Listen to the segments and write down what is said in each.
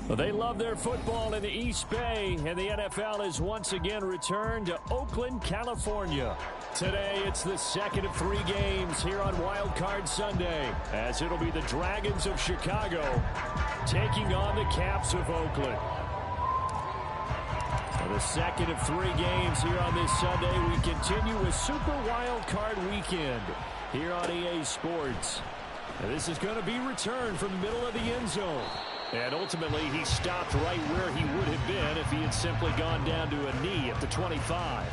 Well, they love their football in the East Bay, and the NFL has once again returned to Oakland, California. Today, it's the second of 3 games here on Wild Card Sunday, as it'll be the Dragons of Chicago taking on the Caps of Oakland. For the second of 3 games here on this Sunday, we continue with Super Wild Card Weekend here on EA Sports. Now, this is going to be returned from the middle of the end zone. And ultimately, he stopped right where he would have been if he had simply gone down to a knee at the 25.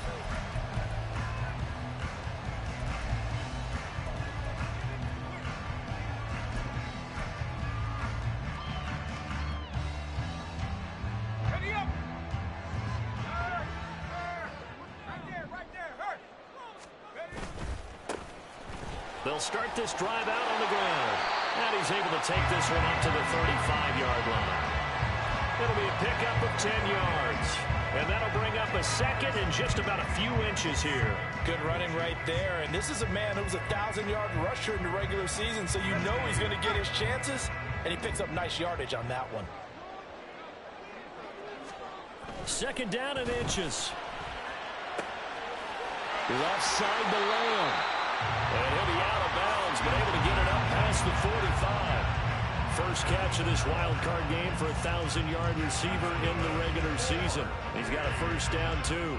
They'll start this drive out on the ground. And he's able to take this one up to the 35-yard line. It'll be a pickup of 10 yards. And that'll bring up a second and just about a few inches here. Good running right there. And this is a man who was a 1,000-yard rusher in the regular season, so you know he's going to get his chances. And he picks up nice yardage on that one. Second down and inches. Left side to Lamb. And he'll be out of bounds, but able to get it up past the 45. First catch of this wild card game for a 1,000-yard receiver in the regular season. He's got a first down, too.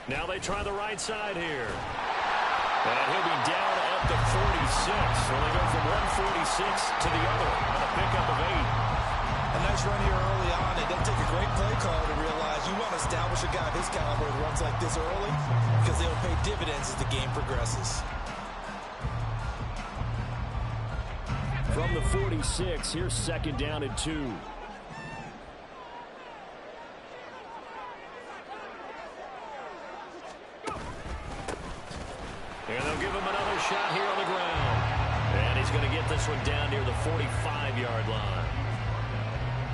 Now they try the right side here. And he'll be down at the 46. So they go from 146 to the other on a pickup of 8. A nice run here early on. It doesn't take a great play call to realize you want to establish a guy of his caliber who runs like this early because they'll pay dividends as the game progresses. From the 46, here's second down and 2. And they'll give him another shot here on the ground. And he's going to get this one down near the 45-yard line.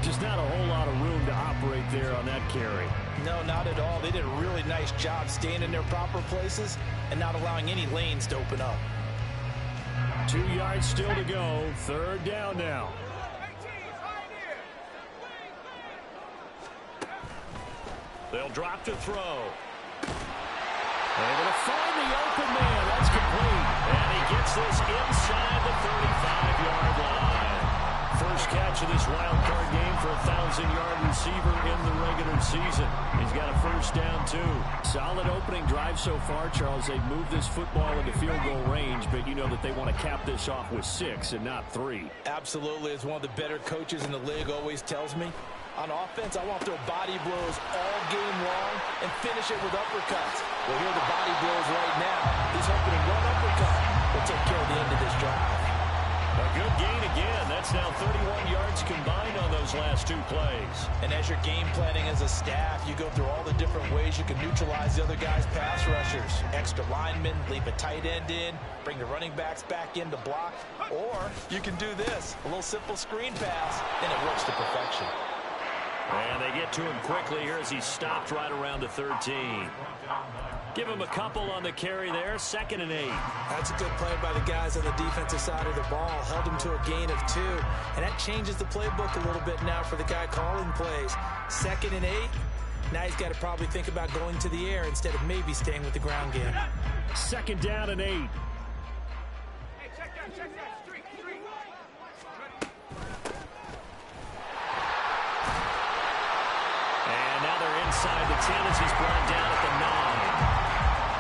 Just not a whole lot of room to operate there on that carry. No, not at all. They did a really nice job staying in their proper places and not allowing any lanes to open up. 2 yards still to go. Third down now. They'll drop to throw. Able to find the open man. That's complete. And he gets this inside the 35-yard line. First catch of this wild card game for a 1,000-yard receiver in the regular season. He's got a first down, too. Solid opening drive so far, Charles. They've moved this football into field goal range, but you know that they want to cap this off with 6 and not 3. Absolutely. As one of the better coaches in the league always tells me, on offense, I want to throw body blows all game long and finish it with uppercuts. Well, here are the body blows right now. He's hoping to one uppercut will take care of the end of this drive. A good gain again. That's now 31 yards combined on those last 2 plays. And as you're game planning as a staff, you go through all the different ways you can neutralize the other guy's pass rushers. Extra linemen, leave a tight end in, bring the running backs back in to block. Or you can do this, a little simple screen pass, and it works to perfection. And they get to him quickly here as he's stopped right around the 13. Give him a couple on the carry there. Second and 8. That's a good play by the guys on the defensive side of the ball. Held him to a gain of 2. And that changes the playbook a little bit now for the guy calling plays. Second and 8. Now he's got to probably think about going to the air instead of maybe staying with the ground game. Second down and 8. Hey, check that. Street. And now they're inside the 10 as he's brought down at the 9.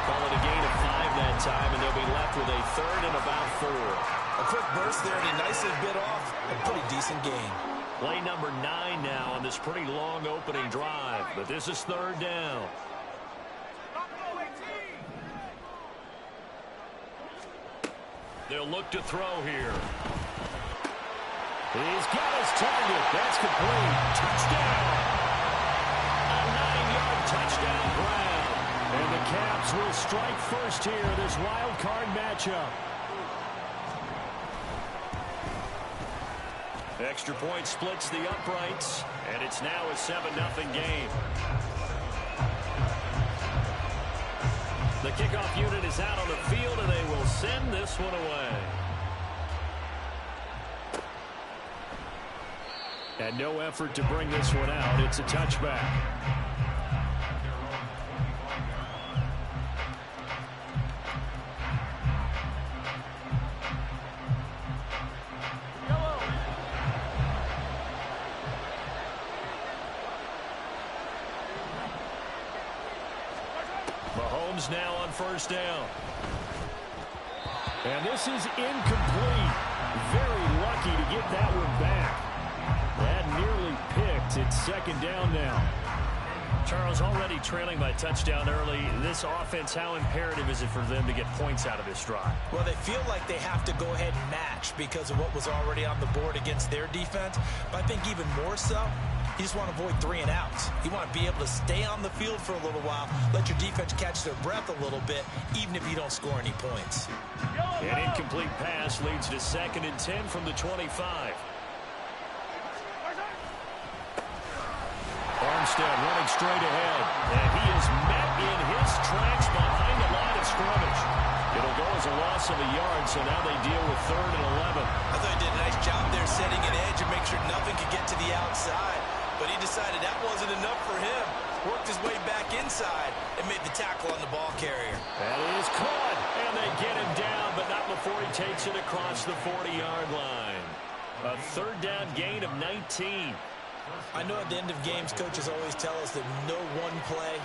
Call it a gain of 5 that time, and they'll be left with a third and about 4. A quick burst there, and he nicely bit off a pretty decent gain. Play number 9 now on this pretty long opening drive, but this is third down. They'll look to throw here. He's got his target. That's complete. Touchdown. A 9-yard touchdown grab. And the Caps will strike first here in this wild card matchup. Extra point splits the uprights, and it's now a 7-0 game. The kickoff unit is out on the field, and they will send this one away. And no effort to bring this one out. It's a touchback. Mahomes now on first down. And this is incomplete. Very lucky to get that one back. That nearly picked. It's second down now. Charles, already trailing by touchdown early. This offense, how imperative is it for them to get points out of this drive? Well, they feel like they have to go ahead and match because of what was already on the board against their defense. But I think even more so, you just want to avoid 3 and outs. You want to be able to stay on the field for a little while, let your defense catch their breath a little bit, even if you don't score any points. An incomplete pass leads to 2nd and 10 from the 25. Armstead running straight ahead, and he is met in his tracks behind the line of scrimmage. It'll go as a loss of a yard, so now they deal with 3rd and 11. I thought he did a nice job there setting an edge and make sure nothing could get to the outside, but he decided that wasn't enough for him. Worked his way back inside and made the tackle on the ball carrier. That is caught, and they get him down, but not before he takes it across the 40-yard line. A 3rd down gain of 19. I know at the end of games, coaches always tell us that no one play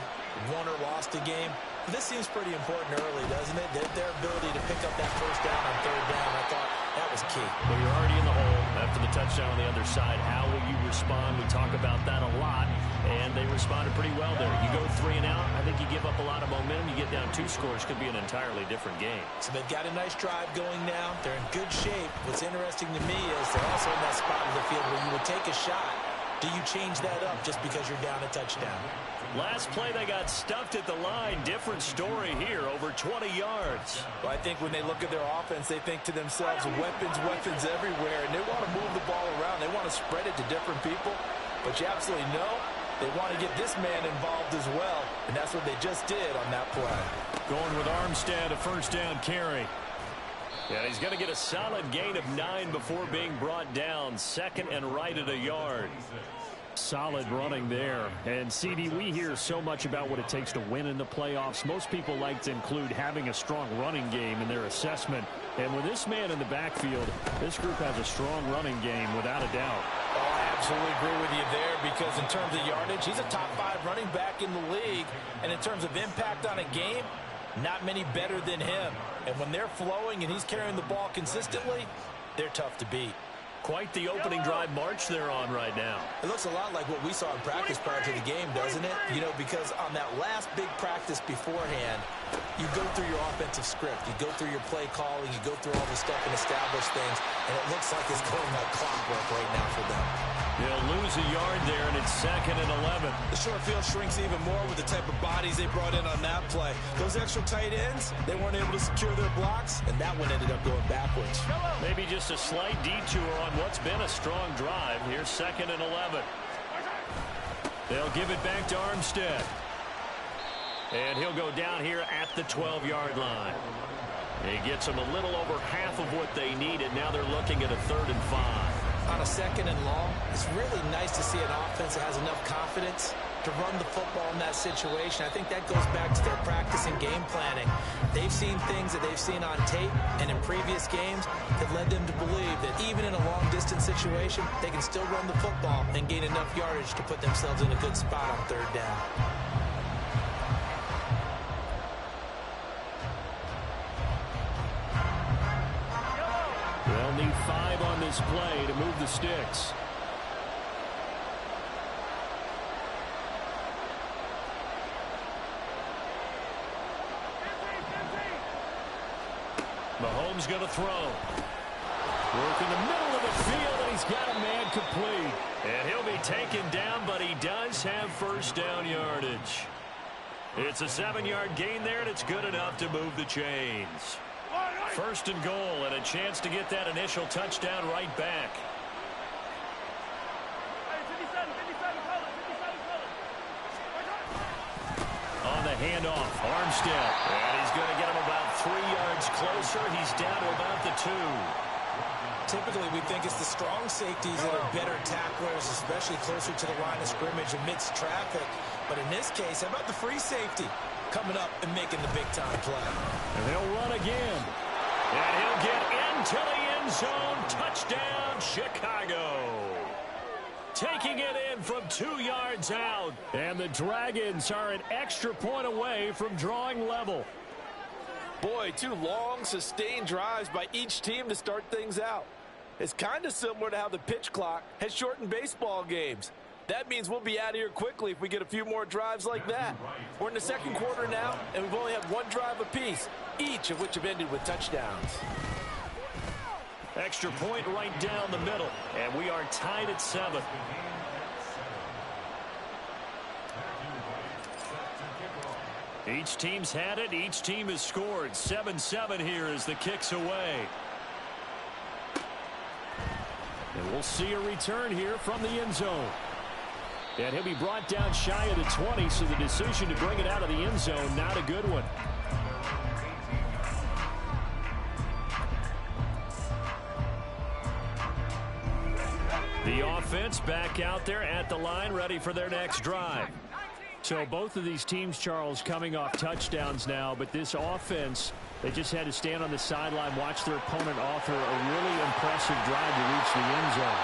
won or lost a game. But this seems pretty important early, doesn't it? Their ability to pick up that first down on 3rd down, I thought that was key. Well, you're already in the hole after the touchdown on the other side. How will you respond? We talk about that a lot, and they responded pretty well there. You go 3 and out, I think you give up a lot of momentum. You get down 2 scores, could be an entirely different game. So they've got a nice drive going now. They're in good shape. What's interesting to me is they're also in that spot of the field where you would take a shot. Do you change that up just because you're down a touchdown? Last play, they got stuffed at the line. Different story here, over 20 yards. Well, I think when they look at their offense, they think to themselves, weapons everywhere, and they want to move the ball around. They want to spread it to different people, but you absolutely know they want to get this man involved as well, and that's what they just did on that play. Going with Armstead, a first down carry. Yeah, he's going to get a solid gain of 9 before being brought down. 2nd and right at a yard. Solid running there. And, CD, we hear so much about what it takes to win in the playoffs. Most people like to include having a strong running game in their assessment. And with this man in the backfield, this group has a strong running game without a doubt. Oh, I absolutely agree with you there because in terms of yardage, he's a top 5 running back in the league. And in terms of impact on a game, not many better than him. And when they're flowing and he's carrying the ball consistently, they're tough to beat. Quite the opening drive march they're on right now. It looks a lot like what we saw in practice prior to the game, doesn't it? You know, because on that last big practice beforehand, you go through your offensive script. You go through your play calling. You go through all the stuff and establish things. And it looks like it's going like clockwork right now for them. They'll lose a yard there, and it's 2nd and 11. The short field shrinks even more with the type of bodies they brought in on that play. Those extra tight ends, they weren't able to secure their blocks, and that one ended up going backwards. Maybe just a slight detour on what's been a strong drive. Here's 2nd and 11. They'll give it back to Armstead. And he'll go down here at the 12-yard line. He gets them a little over half of what they needed. Now they're looking at a 3rd and 5. On a 2nd and long, it's really nice to see an offense that has enough confidence to run the football in that situation. I think that goes back to their practice and game planning. They've seen things that they've seen on tape and in previous games that led them to believe that even in a long-distance situation, they can still run the football and gain enough yardage to put themselves in a good spot on 3rd down. They'll need 5 on this play to move the sticks. Mahomes going to throw. Work in the middle of the field, and he's got a man complete. And he'll be taken down, but he does have first down yardage. It's a 7-yard gain there, and it's good enough to move the chains. First and goal, and a chance to get that initial touchdown right back. On the handoff, Armstead. And he's going to get him about 3 yards closer. He's down to about the 2. Typically, we think it's the strong safeties that are better tacklers, especially closer to the line of scrimmage amidst traffic. But in this case, how about the free safety coming up and making the big-time play? And they'll run again. And he'll get into the end zone. Touchdown, Chicago. Taking it in from 2 yards out. And the Dragons are an extra point away from drawing level. Boy, 2 long, sustained drives by each team to start things out. It's kind of similar to how the pitch clock has shortened baseball games. That means we'll be out of here quickly if we get a few more drives like that. We're in the second quarter now, and we've only had 1 drive apiece, each of which have ended with touchdowns. Extra point right down the middle, and we are tied at 7. Each team's had it. Each team has scored. 7-7 here as the kick's away. And we'll see a return here from the end zone. And he'll be brought down shy of the 20, so the decision to bring it out of the end zone, not a good one. The offense back out there at the line, ready for their next drive. So both of these teams, Charles, coming off touchdowns now, but this offense, they just had to stand on the sideline, watch their opponent offer a really impressive drive to reach the end zone.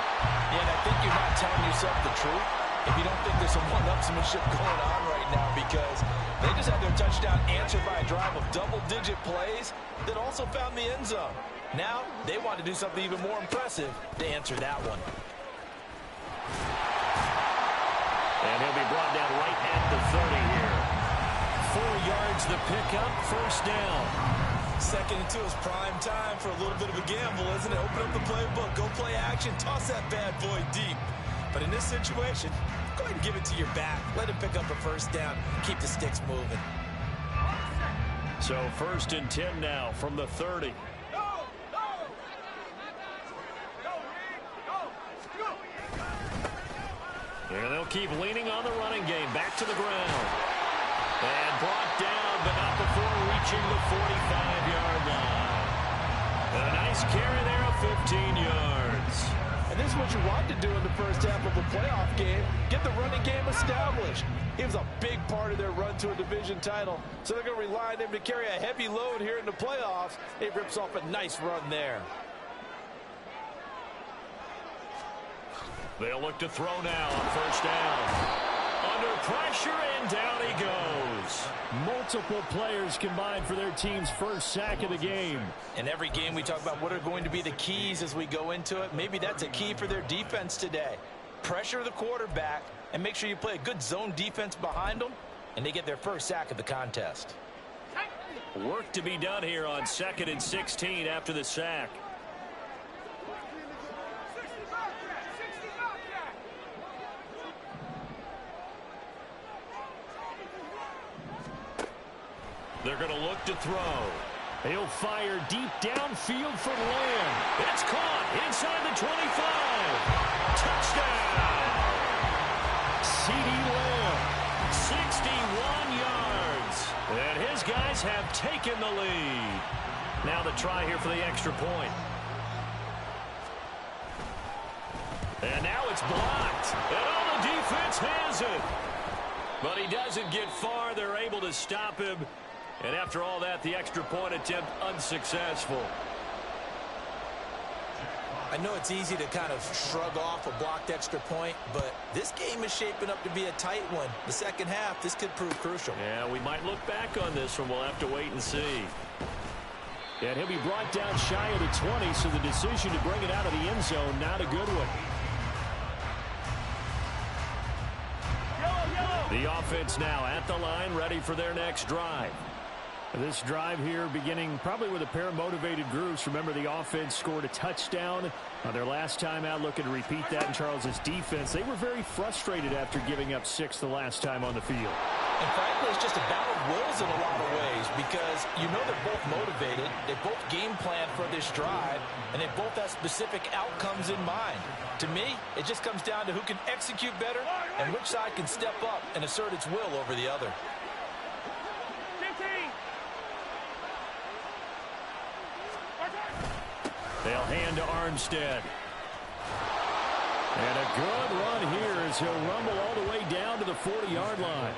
Yeah, and I think you're not telling yourself the truth if you don't think there's some one-upsmanship going on right now, because they just had their touchdown answered by a drive of double-digit plays that also found the end zone. Now they want to do something even more impressive to answer that one. And he'll be brought down right at the 30 here. 4 yards the pickup, first down. 2nd and 2 is prime time for a little bit of a gamble, isn't it? Open up the playbook, go play action, toss that bad boy deep. But in this situation, go ahead and give it to your back. Let him pick up a first down, keep the sticks moving. So 1st and 10 now from the 30. And they'll keep leaning on the running game. Back to the ground. And brought down, but not before reaching the 45-yard line. And a nice carry there of 15 yards. And this is what you want to do in the first half of a playoff game. Get the running game established. He was a big part of their run to a division title. So they're going to rely on him to carry a heavy load here in the playoffs. He rips off a nice run there. They'll look to throw now on first down. Under pressure, and down he goes. Multiple players combined for their team's first sack of the game. In every game we talk about what are going to be the keys as we go into it. Maybe that's a key for their defense today. Pressure the quarterback and make sure you play a good zone defense behind them, and they get their first sack of the contest. Work to be done here on 2nd and 16 after the sack. They're going to look to throw. He'll fire deep downfield for Lamb. It's caught inside the 25. Touchdown. CeeDee Lamb, 61 yards. And his guys have taken the lead. Now the try here for the extra point. And now it's blocked. And all the defense has it. But he doesn't get far. They're able to stop him. And after all that, the extra point attempt unsuccessful. I know it's easy to kind of shrug off a blocked extra point, but this game is shaping up to be a tight one. The second half, this could prove crucial. Yeah, we might look back on this one. We'll have to wait and see. And he'll be brought down shy of the 20, so the decision to bring it out of the end zone, not a good one. The offense now at the line, ready for their next drive. This drive here beginning probably with a pair of motivated groups. Remember, the offense scored a touchdown on their last time out, looking to repeat that in Charles's defense. They were very frustrated after giving up 6 the last time on the field. And frankly, it's just a battle of wills in a lot of ways because you know they're both motivated, they both game plan for this drive, and they both have specific outcomes in mind. To me, it just comes down to who can execute better and which side can step up and assert its will over the other. They'll hand to Armstead. And a good run here as he'll rumble all the way down to the 40-yard line.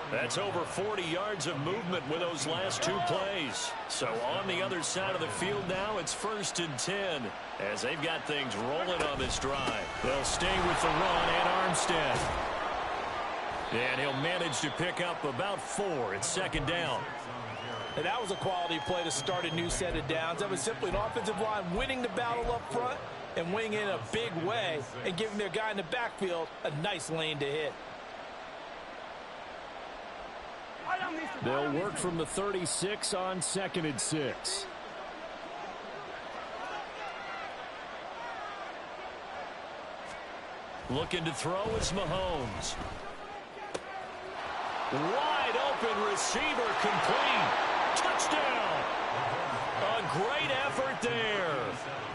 That's over 40 yards of movement with those last 2 plays. So on the other side of the field now, it's 1st and 10 as they've got things rolling on this drive. They'll stay with the run and Armstead. And he'll manage to pick up about 4. It's 2nd down. And that was a quality play to start a new set of downs. That was simply an offensive line winning the battle up front and winning in a big way and giving their guy in the backfield a nice lane to hit. They'll work from the 36 on 2nd and 6. Looking to throw is Mahomes. Wide open receiver complete. Touchdown. A great effort there.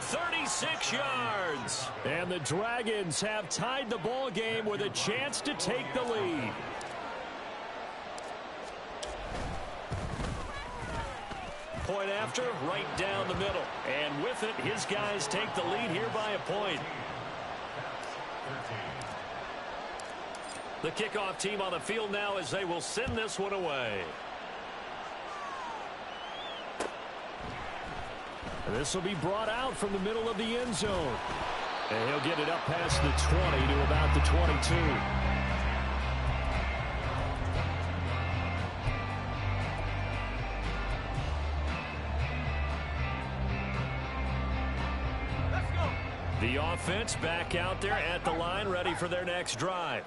36 yards. And the Dragons have tied the ball game with a chance to take the lead. Point after, right down the middle. And with it, his guys take the lead here by a point. The kickoff team on the field now as they will send this one away. This will be brought out from the middle of the end zone. And he'll get it up past the 20 to about the 22. The offense back out there at the line, ready for their next drive.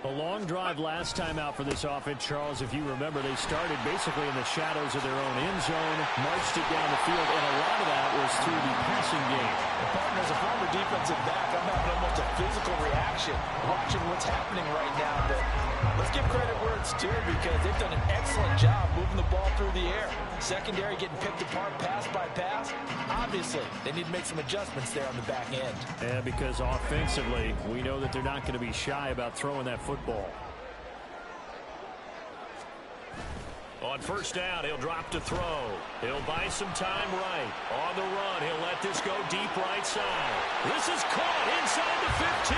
A long drive last time out for this offense, Charles. If you remember, they started basically in the shadows of their own end zone, marched it down the field, and a lot of that was through the passing game. As a former defensive back, I'm having almost a physical reaction watching what's happening right now. But let's give credit where it's due because they've done an excellent job moving the ball through the air. Secondary getting picked apart pass by pass. Obviously, they need to make some adjustments there on the back end. And because offensively, we know that they're not going to be shy about throwing that football. On 1st down, he'll drop to throw. He'll buy some time right. On the run, he'll let this go deep right side. This is caught inside the 15.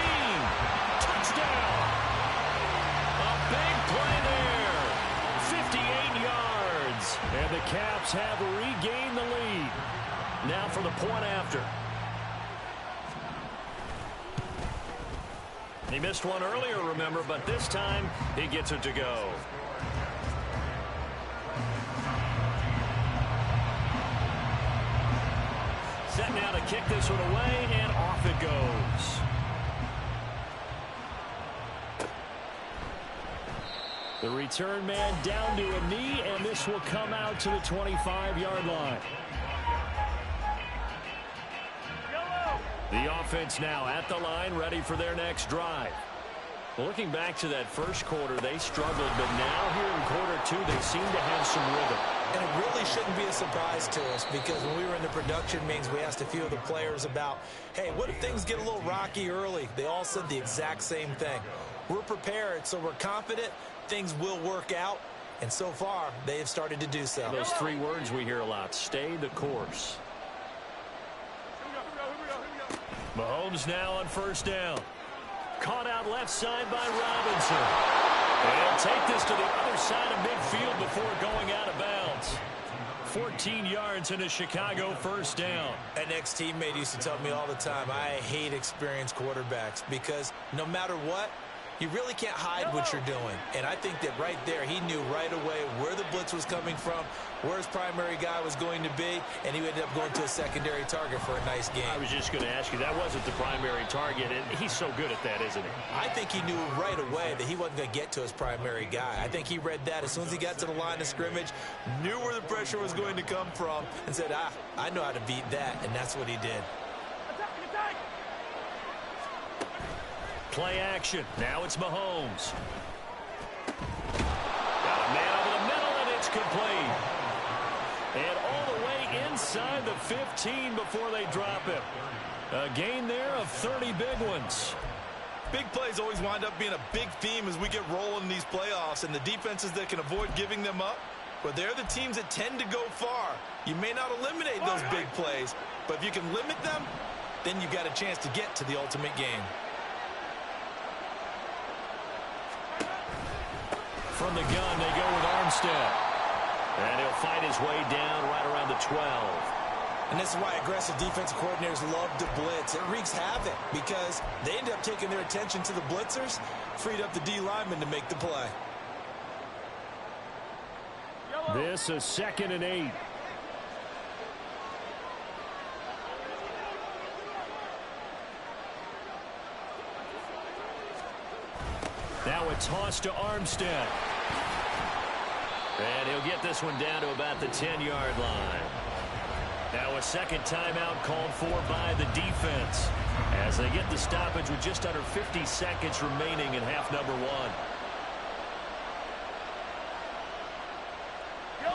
Touchdown. A big play there. 58 yards. And the Caps have regained the lead. Now for the point after. He missed one earlier, remember, but this time he gets it to go. Set now to kick this one away, and off it goes. The return man down to a knee, and this will come out to the 25-yard line. The offense now at the line, ready for their next drive. Looking back to that first quarter, they struggled, but now here in quarter 2, they seem to have some rhythm. And it really shouldn't be a surprise to us because when we were in the production meetings, we asked a few of the players about, hey, what if things get a little rocky early? They all said the exact same thing. We're prepared, so we're confident things will work out. And so far, they have started to do so. Those 3 words we hear a lot, stay the course. Mahomes now on 1st down. Caught out left side by Robinson. And he'll take this to the other side of midfield before going out of bounds. 14 yards in a Chicago 1st down. An ex-teammate used to tell me all the time, I hate experienced quarterbacks because no matter what, You really can't hide what you're doing. And I think that right there, he knew right away where the blitz was coming from, where his primary guy was going to be, and he ended up going to a secondary target for a nice game. I was just going to ask you, that wasn't the primary target, and he's so good at that, isn't he? I think he knew right away that he wasn't going to get to his primary guy. I think he read that as soon as he got to the line of scrimmage, knew where the pressure was going to come from, and said, I know how to beat that, and that's what he did. Play action. Now it's Mahomes. Got a man over the middle, and it's complete. And all the way inside the 15 before they drop him. A gain there of 30 big ones. Big plays always wind up being a big theme as we get rolling in these playoffs, and the defenses that can avoid giving them up, well, they're the teams that tend to go far. You may not eliminate those big plays, but if you can limit them, then you've got a chance to get to the ultimate game. From the gun, they go with Armstead. And he'll fight his way down right around the 12. And this is why aggressive defensive coordinators love to blitz. It wreaks havoc because they end up taking their attention to the blitzers, freed up the D lineman to make the play. This is 2nd and 8. Now a toss to Armstead. And he'll get this one down to about the 10-yard line. Now a second timeout called for by the defense as they get the stoppage with just under 50 seconds remaining in half number 1.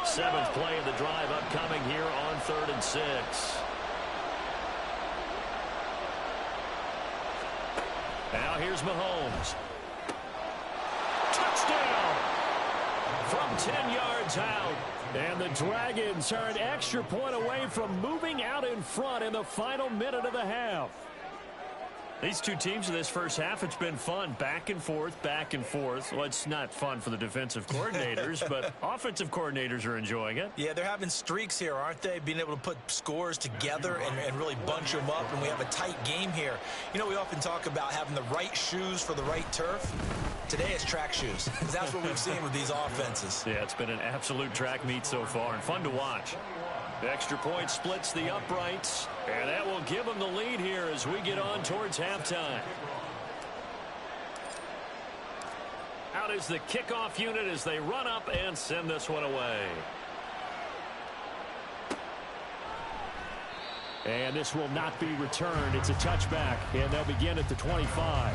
7th play of the drive upcoming here on 3rd and 6. Now here's Mahomes. Touchdown from 10 yards out. And the Dragons are an extra point away from moving out in front in the final minute of the half. These two teams in this first half, it's been fun. Back and forth, back and forth. Well, it's not fun for the defensive coordinators, but offensive coordinators are enjoying it. Yeah, they're having streaks here, aren't they? Being able to put scores together and really bunch them up, and we have a tight game here. You know, we often talk about having the right shoes for the right turf. Today it's track shoes, because that's what we've seen with these offenses. Yeah, it's been an absolute track meet so far, and fun to watch. The extra point splits the uprights, and that will give them the lead here as we get on towards halftime. Out is the kickoff unit as they run up and send this one away. And this will not be returned. It's a touchback, and they'll begin at the 25.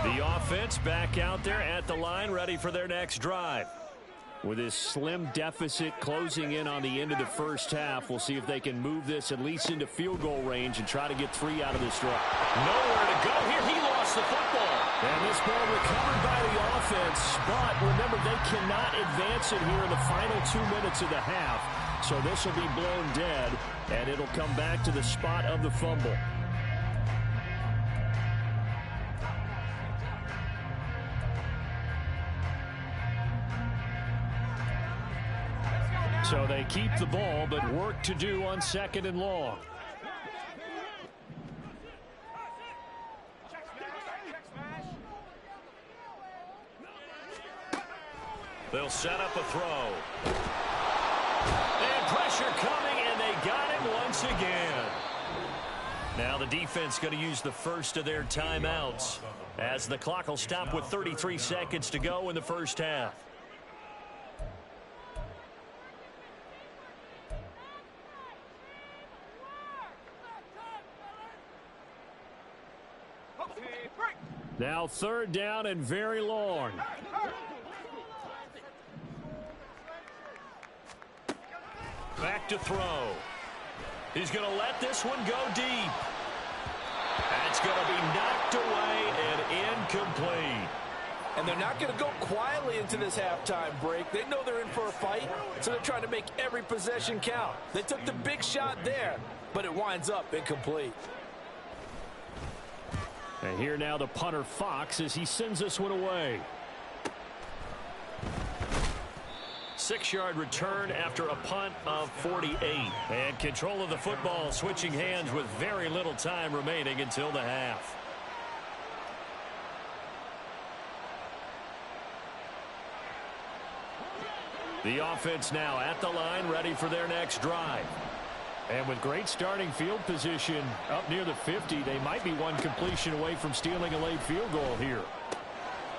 The offense back out there at the line, ready for their next drive. With this slim deficit closing in on the end of the first half, we'll see if they can move this at least into field goal range and try to get 3 out of this drive. Nowhere to go here. He lost the football. And this ball recovered by the offense. But remember, they cannot advance it here in the final 2 minutes of the half. So this will be blown dead, and it'll come back to the spot of the fumble. So they keep the ball, but work to do on 2nd and long. They'll set up a throw. And pressure coming, and they got him once again. Now the defense going to use the first of their timeouts as the clock will stop with 33 seconds to go in the first half. Now 3rd down and very long. Back to throw. He's going to let this one go deep. That's going to be knocked away and incomplete. And they're not going to go quietly into this halftime break. They know they're in for a fight, so they're trying to make every possession count. They took the big shot there, but it winds up incomplete. And here now the punter Fox as he sends this one away. 6-yard return after a punt of 48. And control of the football switching hands with very little time remaining until the half. The offense now at the line, ready for their next drive. And with great starting field position up near the 50, they might be one completion away from stealing a late field goal here.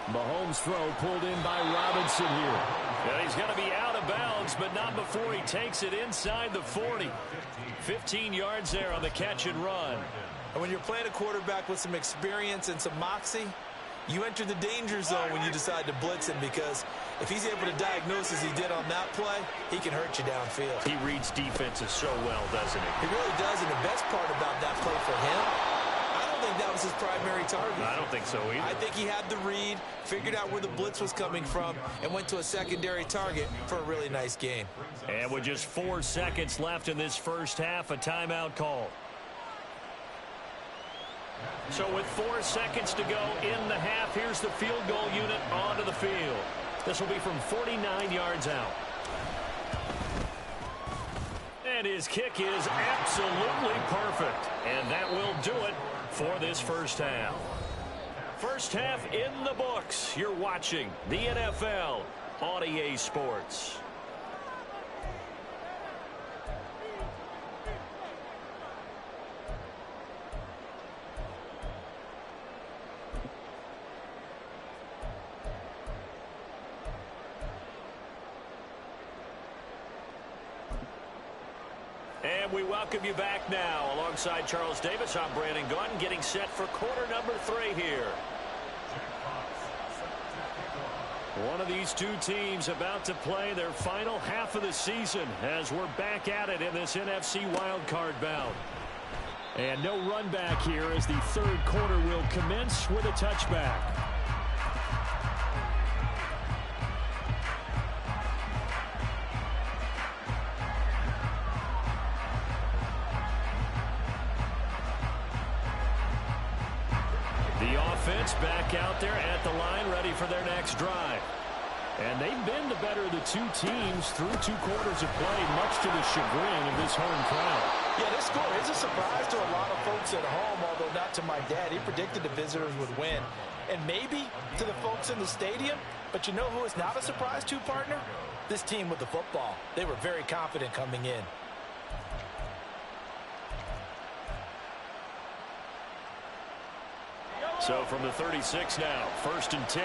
Mahomes' throw pulled in by Robinson here. And he's going to be out of bounds, but not before he takes it inside the 40. 15 yards there on the catch and run. And when you're playing a quarterback with some experience and some moxie, you enter the danger zone when you decide to blitz him, because if he's able to diagnose as he did on that play, he can hurt you downfield. He reads defenses so well, doesn't he? He really does, and the best part about that play for him, I don't think that was his primary target. I don't think so either. I think he had the read, figured out where the blitz was coming from, and went to a secondary target for a really nice gain. And with just 4 seconds left in this first half, a timeout call. So with 4 seconds to go in the half, here's the field goal unit onto the field. This will be from 49 yards out. And his kick is absolutely perfect. And that will do it for this first half. First half in the books. You're watching the NFL on EA Sports. And we welcome you back now. Alongside Charles Davis, I'm Brandon Gunn, getting set for quarter number 3 here. One of these two teams about to play their final half of the season as we're back at it in this NFC wildcard bout. And no run back here as the third quarter will commence with a touchback. Back out there at the line, ready for their next drive. And they've been the better of the two teams through 2 quarters of play, much to the chagrin of this home crowd. Yeah, this score is a surprise to a lot of folks at home, although not to my dad. He predicted the visitors would win. And maybe to the folks in the stadium, but you know who is not a surprise to, partner? This team with the football. They were very confident coming in. So from the 36 now, 1st and 10.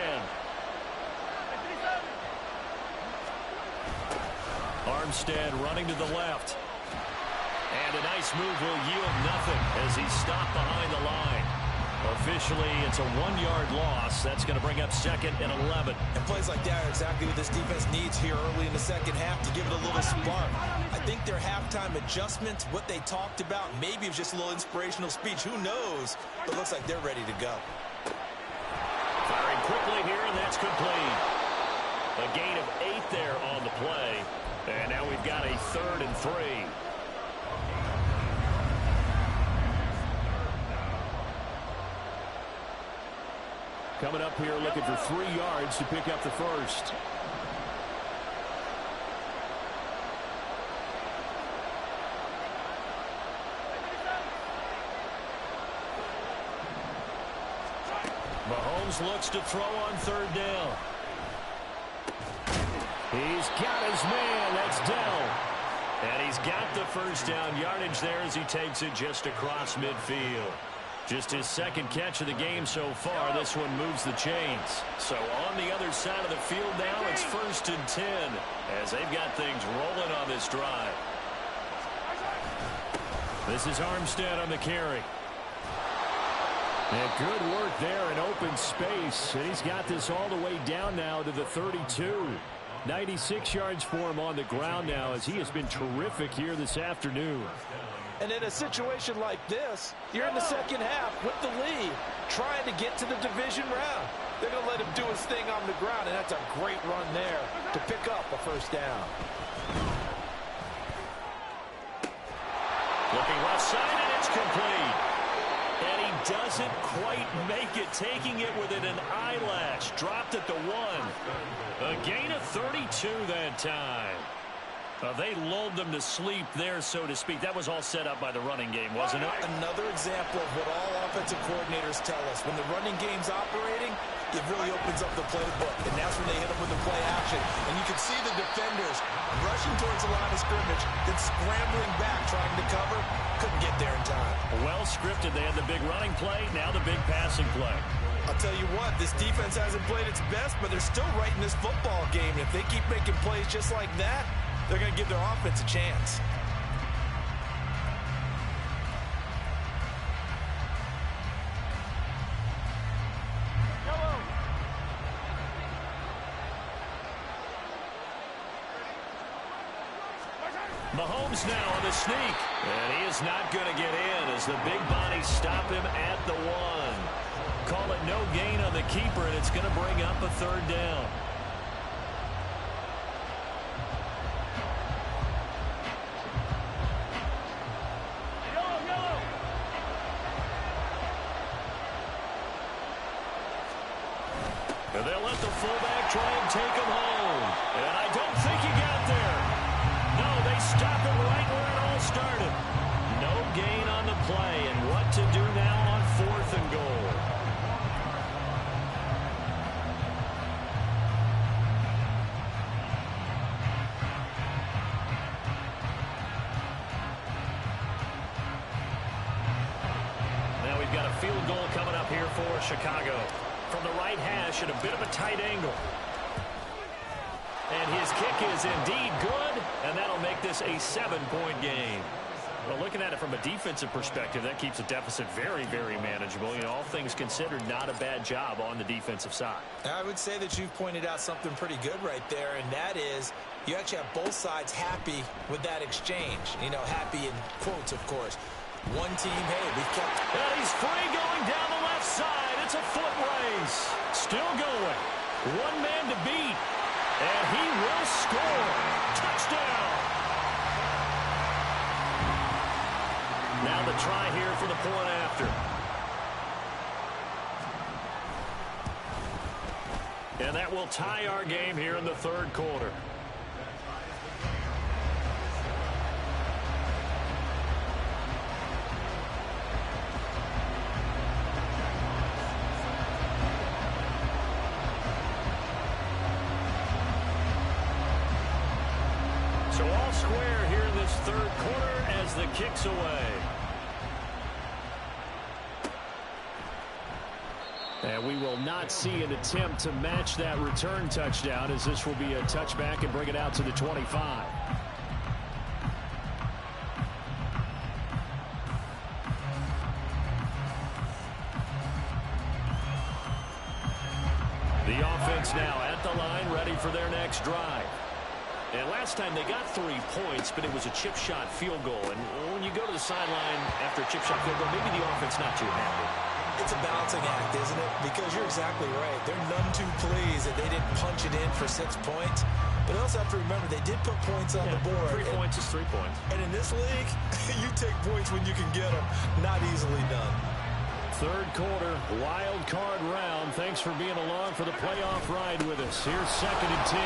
Armstead running to the left. And a nice move will yield nothing as he's stopped behind the line. Officially, it's a 1-yard loss. That's going to bring up 2nd and 11. And plays like that are exactly what this defense needs here early in the second half to give it a little spark. I think their halftime adjustments, what they talked about, maybe it was just a little inspirational speech. Who knows? But it looks like they're ready to go. Firing quickly here, and that's complete. A gain of 8 there on the play. And now we've got a 3rd and 3. Coming up here looking for 3 yards to pick up the first. Mahomes looks to throw on 3rd down. He's got his man. That's Dell. And he's got the first down yardage there as he takes it just across midfield. Just his 2nd catch of the game so far. This one moves the chains. So on the other side of the field now, it's 1st and 10 as they've got things rolling on this drive. This is Armstead on the carry. And good work there in open space. And he's got this all the way down now to the 32. 96 yards for him on the ground now as he has been terrific here this afternoon. And in a situation like this, you're in the second half with the lead, trying to get to the division round. They're going to let him do his thing on the ground, and that's a great run there to pick up a first down. Looking left side, and it's complete. And he doesn't quite make it, taking it within an eyelash. Dropped at the 1. A gain of 32 that time. They lulled them to sleep there, so to speak. That was all set up by the running game, wasn't it? Another example of what all offensive coordinators tell us. When the running game's operating, it really opens up the playbook, and that's when they hit them with the play action. And you can see the defenders rushing towards the line of scrimmage, then scrambling back, trying to cover. Couldn't get there in time. Well scripted. They had the big running play, now the big passing play. I'll tell you what, this defense hasn't played its best, but they're still right in this football game. And if they keep making plays just like that, they're going to give their offense a chance. Mahomes now on the sneak. And he is not going to get in as the big bodies stop him at the 1. Call it no gain on the keeper, and it's going to bring up a 3rd down. And they'll let the fullback try and take him home. And I don't think he got there. No, they stop it right where it all started. No gain on the play. And what to do now on 4th and goal? Now we've got a field goal coming up here for Chicago. From the right hash at a bit of a tight angle. And his kick is indeed good, and that'll make this a 7-point game. Well, looking at it from a defensive perspective, that keeps the deficit very, very manageable. You know, all things considered, not a bad job on the defensive side. I would say that you've pointed out something pretty good right there, and that is you actually have both sides happy with that exchange. You know, happy in quotes, of course. One team, hey, we've kept... And he's free going down the left side. It's a foot race. Still going. One man to beat. And he will score. Touchdown. Now the try here for the point after. And that will tie our game here in the 3rd quarter. So all square here in this 3rd quarter as the kick's away. And we will not see an attempt to match that return touchdown, as this will be a touchback and bring it out to the 25. The offense now at the line, ready for their next drive. And last time they got 3 points, but it was a chip shot field goal. And when you go to the sideline after a chip shot field goal, maybe the offense not too happy. It's a balancing act, isn't it? Because you're exactly right. They're none too pleased that they didn't punch it in for 6 points. But you also have to remember they did put points on the board. 3 points is 3 points. And in this league, you take points when you can get them. Not easily done. 3rd quarter, wild card round. Thanks for being along for the playoff ride with us. Here's 2nd and 10.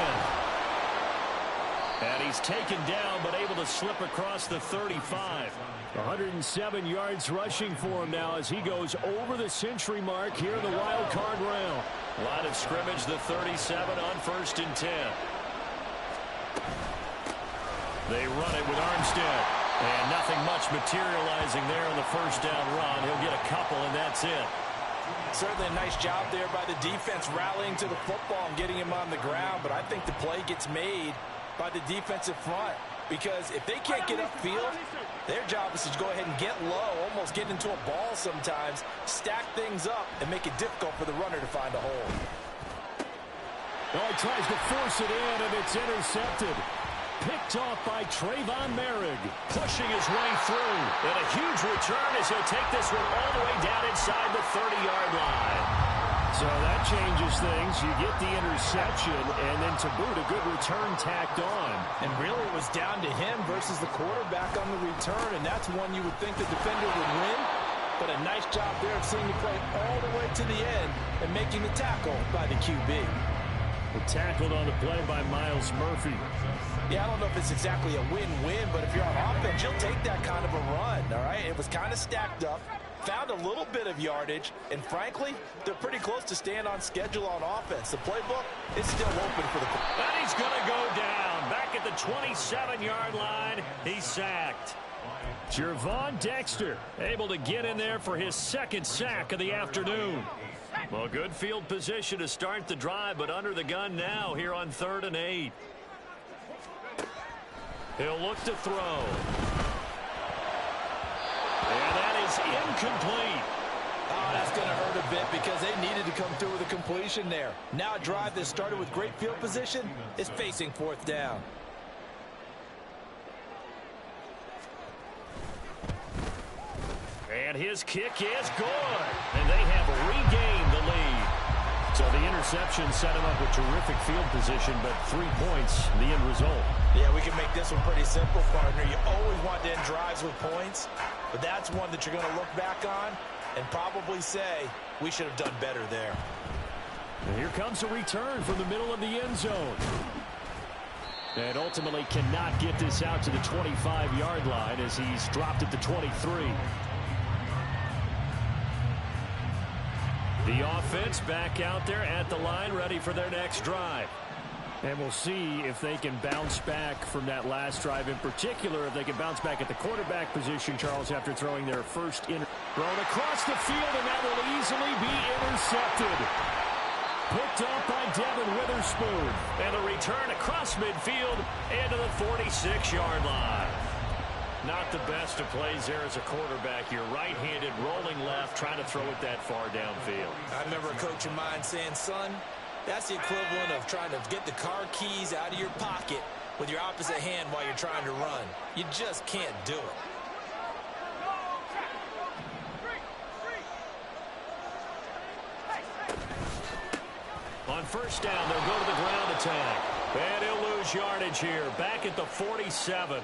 And he's taken down, but able to slip across the 35. 107 yards rushing for him now as he goes over the century mark here in the wild card round. Line of scrimmage, the 37 on 1st and 10. They run it with Armstead. And nothing much materializing there on the 1st down run. He'll get a couple, and that's it. Certainly a nice job there by the defense rallying to the football and getting him on the ground. But I think the play gets made by the defensive front, because if they can't get upfield, their job is to go ahead and get low, almost get into a ball sometimes, stack things up, and make it difficult for the runner to find a hole. Oh, he tries to force it in, and it's intercepted. Picked off by Trayvon Merrick, pushing his way through. And a huge return as he'll take this one all the way down inside the 30-yard line. So that changes things. You get the interception, and then to boot, a good return tacked on. And really it was down to him versus the quarterback on the return, and that's one you would think the defender would win. But a nice job there of seeing the play all the way to the end and making the tackle by the QB. Tackled on the play by Myles Murphy. Yeah, I don't know if it's exactly a win-win, but if you're on offense, you'll take that kind of a run, all right? It was kind of stacked up, found a little bit of yardage, and frankly, they're pretty close to staying on schedule on offense. The playbook is still open for the... And he's going to go down. Back at the 27-yard line, he's sacked. Gervon Dexter able to get in there for his second sack of the afternoon. Well, good field position to start the drive, but under the gun now here on 3rd and 8. He'll look to throw. And that is incomplete. Oh, that's going to hurt a bit because they needed to come through with a completion there. Now a drive that started with great field position is facing 4th down. And his kick is good. And they have regained the lead. So the interception set him up with terrific field position, but 3 points, the end result. Yeah, we can make this one pretty simple, partner. You always want to end drives with points, but that's one that you're going to look back on and probably say, we should have done better there. And here comes a return from the middle of the end zone. And ultimately cannot get this out to the 25-yard line as he's dropped at the 23. The offense back out there at the line, ready for their next drive. And we'll see if they can bounce back from that last drive in particular, if they can bounce back at the quarterback position, Charles, after throwing their first thrown across the field, and that will easily be intercepted. Picked up by Devin Witherspoon. And a return across midfield into the 46-yard line. Not the best of plays there as a quarterback. You're right-handed, rolling left, trying to throw it that far downfield. I remember a coach of mine saying, son, that's the equivalent of trying to get the car keys out of your pocket with your opposite hand while you're trying to run. You just can't do it. On 1st down, they'll go to the ground attack. And he'll lose yardage here. Back at the 47.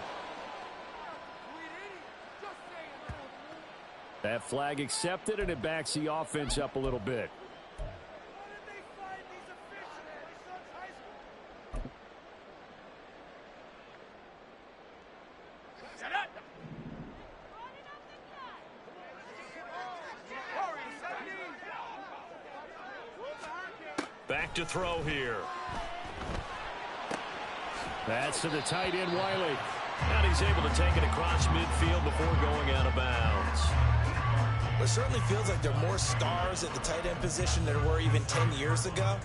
That flag accepted, and it backs the offense up a little bit. Back to throw here. That's to the tight end, Wiley. And he's able to take it across midfield before going out of bounds. It certainly feels like there are more stars at the tight end position than there were even 10 years ago.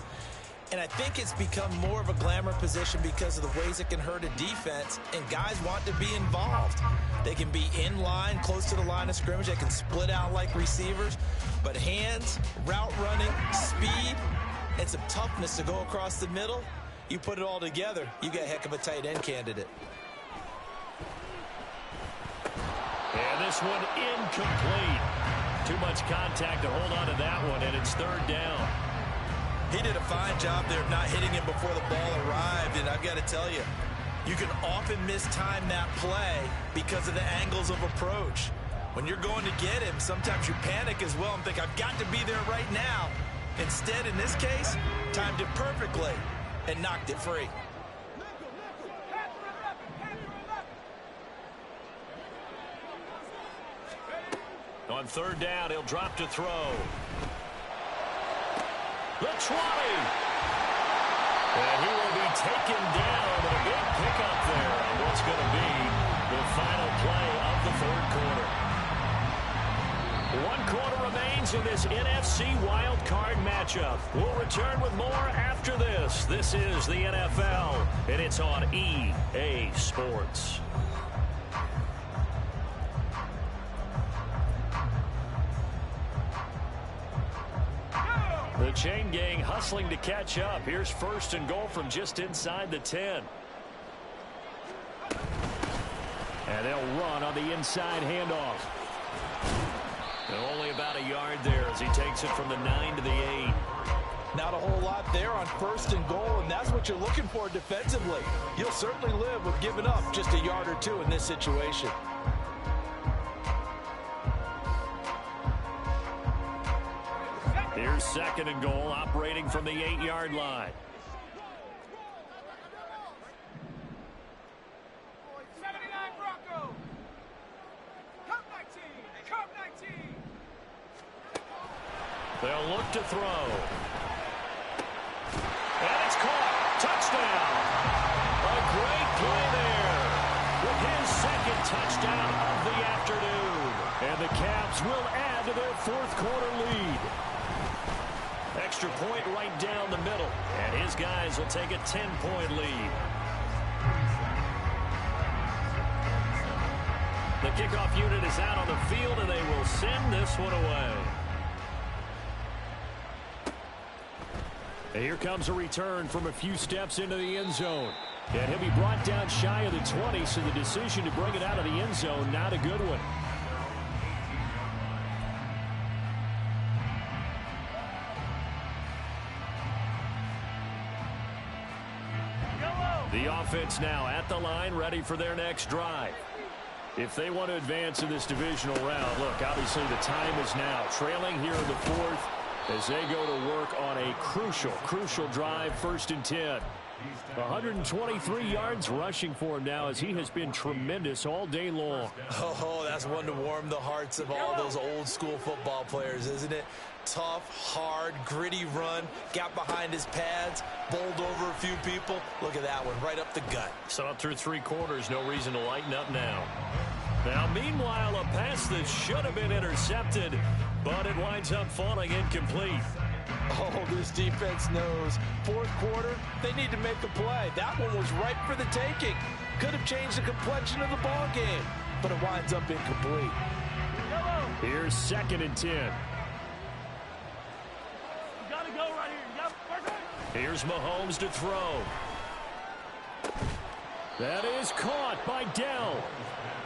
And I think it's become more of a glamour position because of the ways it can hurt a defense, and guys want to be involved. They can be in line, close to the line of scrimmage. They can split out like receivers. But hands, route running, speed, and some toughness to go across the middle, you put it all together, you got a heck of a tight end candidate. And this one incomplete. Too much contact to hold on to that one, and it's 3rd down. He did a fine job there of not hitting him before the ball arrived, and I've got to tell you, you can often mistime that play because of the angles of approach. When you're going to get him, sometimes you panic as well and think, I've got to be there right now. Instead, in this case, timed it perfectly and knocked it free. On 3rd down, he'll drop to throw. The 20. And he will be taken down with a big pickup there on what's going to be the final play of the 3rd quarter. 1 quarter remains in this NFC Wild Card matchup. We'll return with more after this. This is the NFL, and it's on EA Sports. The chain gang hustling to catch up. Here's 1st and goal from just inside the 10. And they'll run on the inside handoff. And only about a yard there as he takes it from the 9 to the 8. Not a whole lot there on 1st and goal, and that's what you're looking for defensively. You'll certainly live with giving up just a yard or two in this situation. Here's second and goal, operating from the 8-yard line. 79 Bronco. Cup 19. Cup 19. They'll look to throw. And it's caught. Touchdown. A great play there. With his second touchdown of the afternoon. And the Caps will add to their fourth quarter lead. Extra point right down the middle. And his guys will take a 10-point lead. The kickoff unit is out on the field, and they will send this one away. And here comes a return from a few steps into the end zone. And he'll be brought down shy of the 20, so the decision to bring it out of the end zone, not a good one. The offense now at the line, ready for their next drive. If they want to advance in this divisional round, look, obviously the time is now. Trailing here in the fourth as they go to work on a crucial drive, 1st and 10. 123 yards rushing for him now as he has been tremendous all day long. Oh, that's one to warm the hearts of all those old school football players, isn't it? Tough, hard, gritty run, got behind his pads, bowled over a few people. Look at that one, right up the gut. So up through 3 quarters, no reason to lighten up now. Now, meanwhile, a pass that should have been intercepted, but it winds up falling incomplete. Oh, this defense knows. 4th quarter, they need to make a play. That one was ripe for the taking. Could have changed the complexion of the ball game, but it winds up incomplete. Here's 2nd and 10. You gotta go right here. Yep. Here's Mahomes to throw. That is caught by Dell.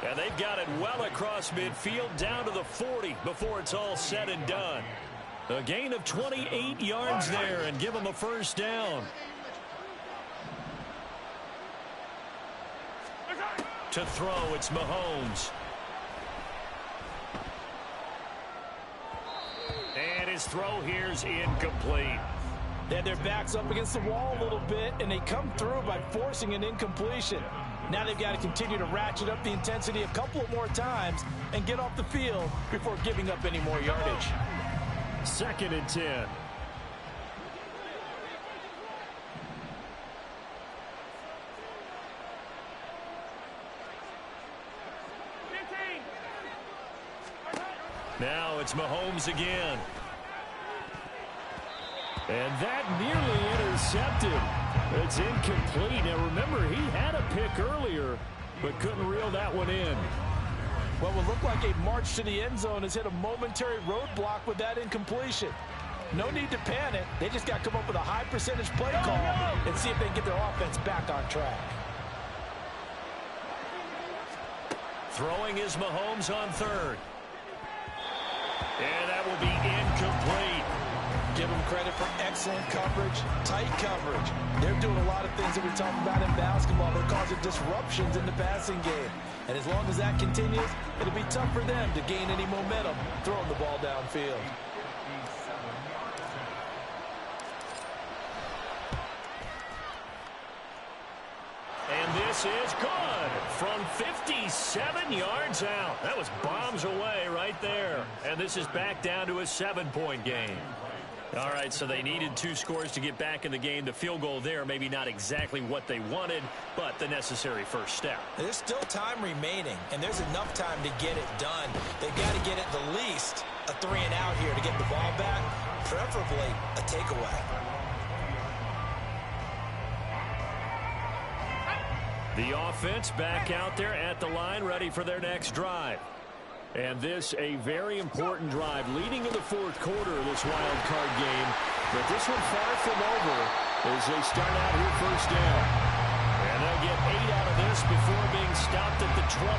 And they've got it well across midfield down to the 40 before it's all said and done. A gain of 28 yards there and give them a 1st down. To throw, it's Mahomes. And his throw here's incomplete. They had their backs up against the wall a little bit, and they come through by forcing an incompletion. Now they've got to continue to ratchet up the intensity a couple of more times and get off the field before giving up any more yardage. 2nd and 10. Now it's Mahomes again. And that nearly intercepted. It's incomplete. Now remember, he had a pick earlier, but couldn't reel that one in. What would look like a march to the end zone has hit a momentary roadblock with that incompletion. No need to panic. They just got to come up with a high percentage play call and see if they can get their offense back on track. Throwing is Mahomes on 3rd. And that will be incomplete. Give them credit for excellent coverage, tight coverage. They're doing a lot of things that we talk about in basketball. They're causing disruptions in the passing game. And as long as that continues, it'll be tough for them to gain any momentum throwing the ball downfield. And this is good from 57 yards out. That was bombs away right there. And this is back down to a 7-point game. All right, so they needed 2 scores to get back in the game. The field goal there, maybe not exactly what they wanted, but the necessary first step. There's still time remaining, and there's enough time to get it done. They've got to get at the least a 3-and-out here to get the ball back, preferably a takeaway. The offense back out there at the line, ready for their next drive. And this a very important drive leading in the 4th quarter of this wild card game. But this one far from over as they start out here 1st down. And they'll get 8 out of this before being stopped at the 28.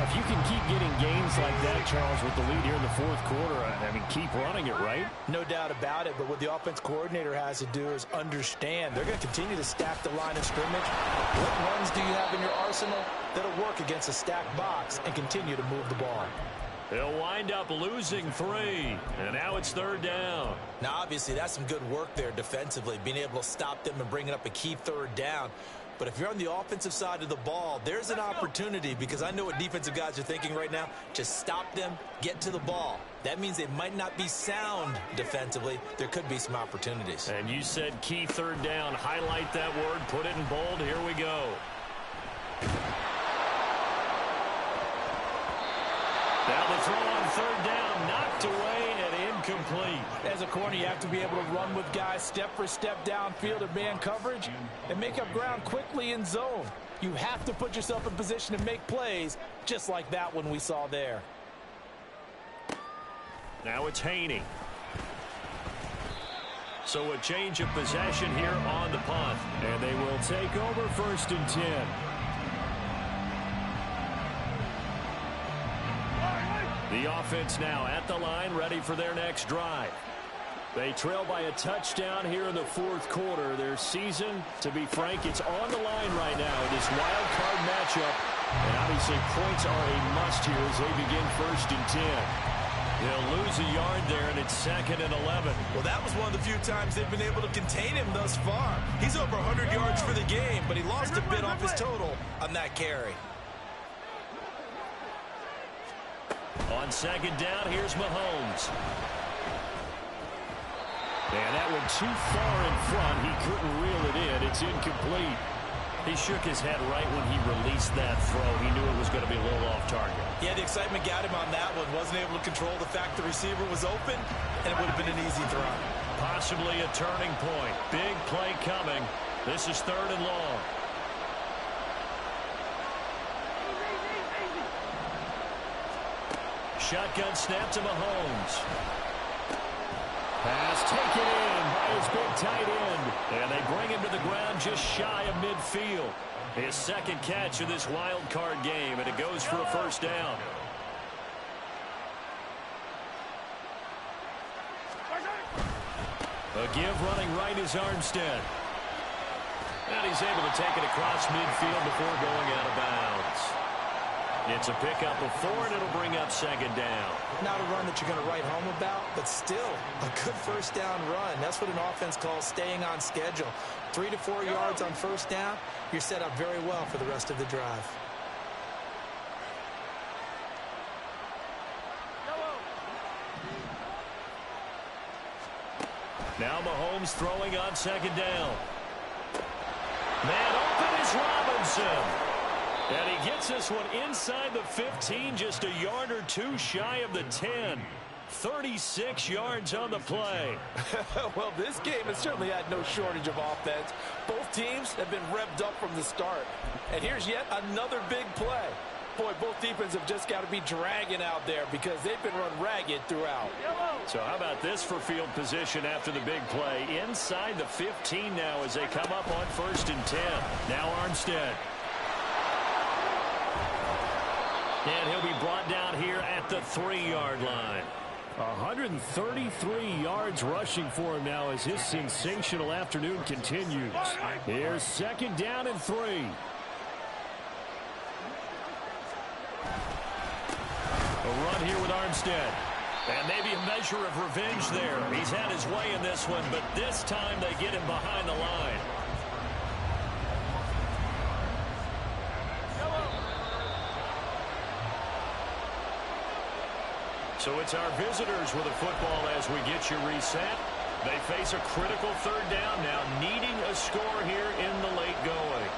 If you can keep getting gains like that, Charles, with the lead here in the 4th quarter, I mean, keep running it, right? No doubt about it, but what the offense coordinator has to do is understand. They're going to continue to stack the line of scrimmage. What runs do you have in your arsenal that'll work against a stacked box and continue to move the ball? They'll wind up losing 3, and now it's 3rd down. Now, obviously, that's some good work there defensively, being able to stop them and bringing up a key 3rd down. But if you're on the offensive side of the ball, there's an opportunity, because I know what defensive guys are thinking right now. Just stop them, get to the ball. That means they might not be sound defensively. There could be some opportunities. And you said key 3rd down. Highlight that word, put it in bold. Here we go. Now the throw on 3rd down, knocked away and incomplete. As a corner, you have to be able to run with guys step for step downfield in man coverage and make up ground quickly in zone. You have to put yourself in position to make plays, just like that one we saw there. Now it's Haney. So a change of possession here on the punt. And they will take over 1st and 10. The offense now at the line, ready for their next drive. They trail by a touchdown here in the 4th quarter. Their season, to be frank, it's on the line right now in this wild card matchup. And obviously points are a must here as they begin 1st and 10. They'll lose a yard there, and it's 2nd and 11. Well, that was one of the few times they've been able to contain him thus far. He's over 100 yards for the game, but he lost a bit off his total on that carry. On 2nd down, here's Mahomes. And that one too far in front. He couldn't reel it in. It's incomplete. He shook his head right when he released that throw. He knew it was going to be a little off target. Yeah, the excitement got him on that one. Wasn't able to control the fact the receiver was open, and it would have been an easy throw. Possibly a turning point. Big play coming. This is 3rd and long. Shotgun snap to Mahomes. Pass taken in by his big tight end. And they bring him to the ground just shy of midfield. His 2nd catch of this wild card game, and it goes for a 1st down. A give running right is Armstead. And he's able to take it across midfield before going out of bounds. It's a pickup of 4, and it'll bring up 2nd down. Not a run that you're going to write home about, but still a good 1st down run. That's what an offense calls staying on schedule. 3 to 4 yards on 1st down, you're set up very well for the rest of the drive. Now Mahomes throwing on 2nd down. Man open is Robinson. And he gets this one inside the 15, just a yard or 2 shy of the 10. 36 yards on the play. Well, this game has certainly had no shortage of offense. Both teams have been revved up from the start. And here's yet another big play. Boy, both defenses have just got to be dragging out there because they've been run ragged throughout. So how about this for field position after the big play? Inside the 15 now as they come up on 1st and 10. Now Armstead. And he'll be brought down here at the 3-yard line. 133 yards rushing for him now as his sensational afternoon continues. Here's 2nd down and 3. A run here with Armstead. And maybe a measure of revenge there. He's had his way in this one, but this time they get him behind the line. So it's our visitors with the football as we get you reset. They face a critical 3rd down now, needing a score here in the late going.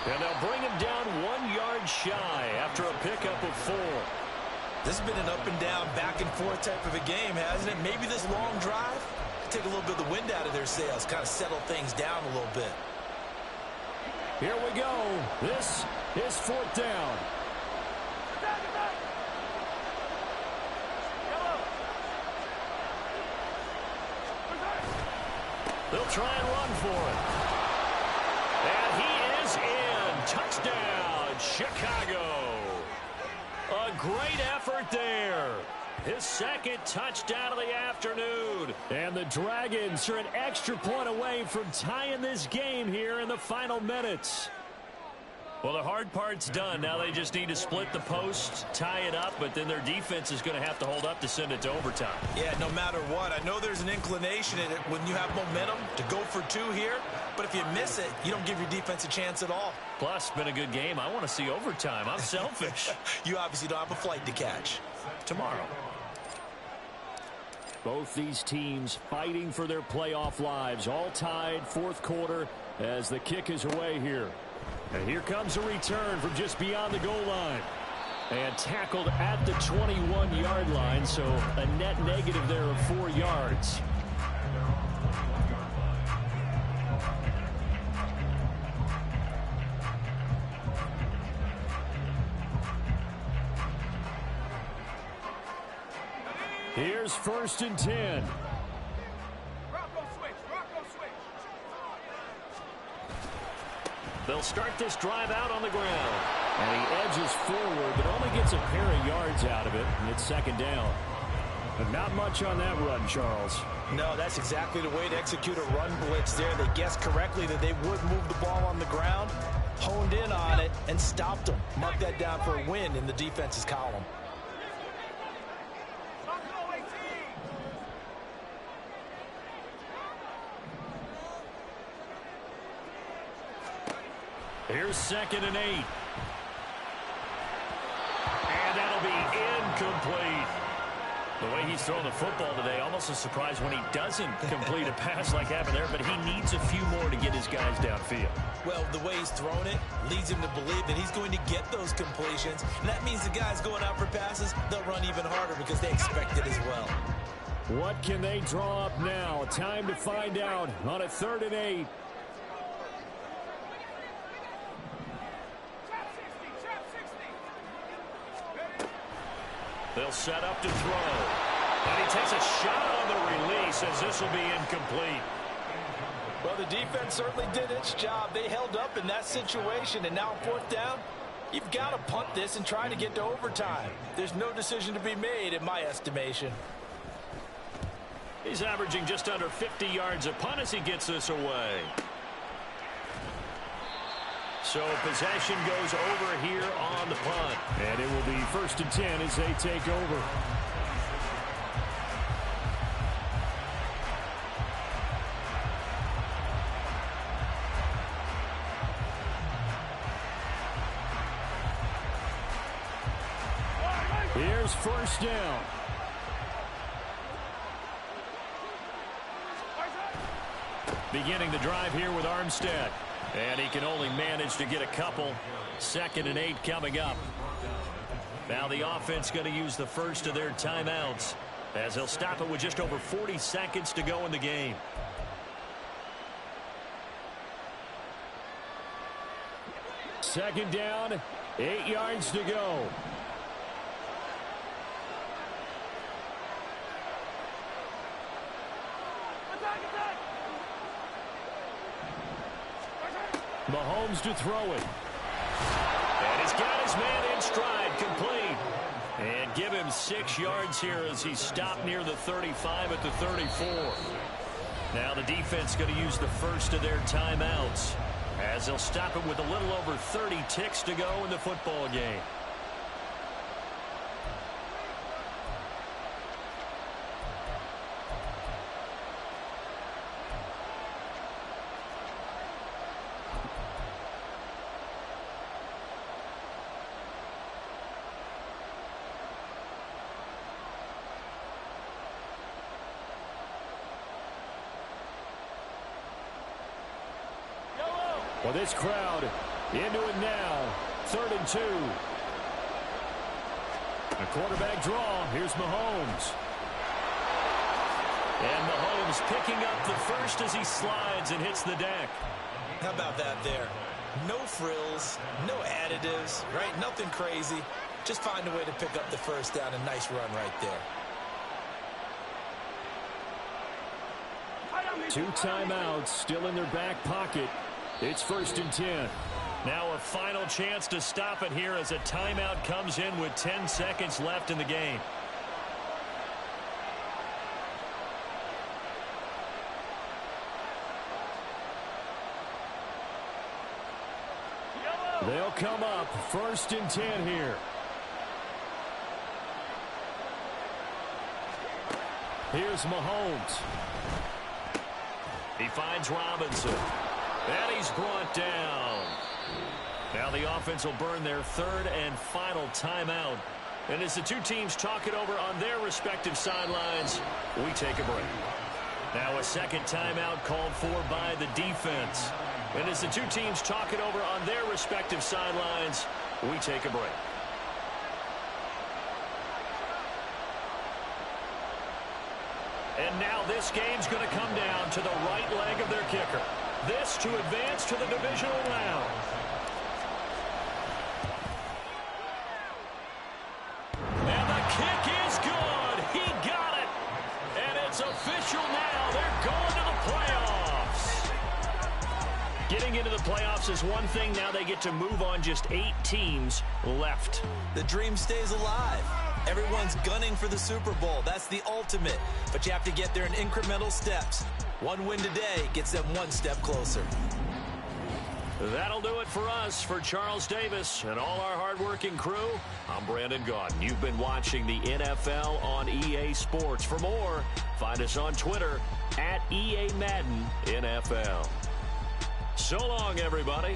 And they'll bring him down 1 yard shy after a pickup of 4. This has been an up and down, back and forth type of a game, hasn't it? Maybe this long drive take a little bit of the wind out of their sails, kind of settle things down a little bit. Here we go. This is 4th down. They'll try and run for it. And he is in. Touchdown, Chicago. A great effort there. his second touchdown of the afternoon. And the Dragons are an extra point away from tying this game here in the final minutes. Well, the hard part's done. Now they just need to split the post, tie it up, but then their defense is going to have to hold up to send it to overtime. Yeah, no matter what. I know there's an inclination in it when you have momentum to go for two here, but if you miss it, you don't give your defense a chance at all. Plus, it's been a good game. I want to see overtime. I'm selfish. You obviously don't have a flight to catch. Tomorrow. Both these teams fighting for their playoff lives, all tied fourth quarter as the kick is away here. And here comes a return from just beyond the goal line. And tackled at the 21-yard line, so a net negative there of 4 yards. Here's 1st and 10. Rocco switch. Rocco switch. They'll start this drive out on the ground. And he edges forward, but only gets a pair of yards out of it, and it's 2nd down. But not much on that run, Charles. No, that's exactly the way to execute a run blitz there. They guessed correctly that they would move the ball on the ground, honed in on it, and stopped them. Mark that down for a win in the defense's column. Rocco 18. Here's 2nd and 8. And that'll be incomplete. The way he's throwing the football today, almost a surprise when he doesn't complete a pass like happened there, but he needs a few more to get his guys downfield. Well, the way he's thrown it leads him to believe that he's going to get those completions. And that means the guys going out for passes, they'll run even harder because they expect it as well. What can they draw up now? Time to find out on a 3rd and 8. They'll set up to throw. And he takes a shot on the release as this will be incomplete. Well, the defense certainly did its job. They held up in that situation, and now 4th down, you've got to punt this and try to get to overtime. There's no decision to be made in my estimation. He's averaging just under 50 yards a punt as he gets this away. So possession goes over here on the punt. And it will be 1st and 10 as they take over. Here's 1st down. Beginning the drive here with Armstead. And he can only manage to get a couple. 2nd and 8 coming up. Now the offense going to use the first of their timeouts as they'll stop it with just over 40 seconds to go in the game. Second down, 8 yards to go. Mahomes to throw it. And he's got his man in stride, complete. And give him 6 yards here as he's stopped near the 35 at the 34. Now the defense going to use the first of their timeouts as they'll stop it with a little over 30 ticks to go in the football game. Well, this crowd into it now. 3rd and 2. A quarterback draw. Here's Mahomes. And Mahomes picking up the first as he slides and hits the deck. How about that there? No frills, no additives, right? Nothing crazy. Just find a way to pick up the first down. A nice run right there. 2 timeouts still in their back pocket. It's 1st and 10. Now a final chance to stop it here as a timeout comes in with 10 seconds left in the game. They'll come up 1st and 10 here. Here's Mahomes. He finds Robinson. And he's brought down. Now the offense will burn their 3rd and final timeout. And as the two teams talk it over on their respective sidelines, we take a break. Now a 2nd timeout called for by the defense. And as the two teams talk it over on their respective sidelines, we take a break. And now this game's going to come down to the right leg of their kicker. This to advance to the divisional round. And the kick is good. He got it. And it's official now. They're going to the playoffs. Getting into the playoffs is one thing. Now they get to move on. Just 8 teams left. The dream stays alive. Everyone's gunning for the Super Bowl. That's the ultimate. But you have to get there in incremental steps. One win today gets them one step closer. That'll do it for us. For Charles Davis and all our hardworking crew, I'm Brandon Gaudin. You've been watching the NFL on EA Sports. For more, find us on Twitter @EA Madden NFL. So long, everybody.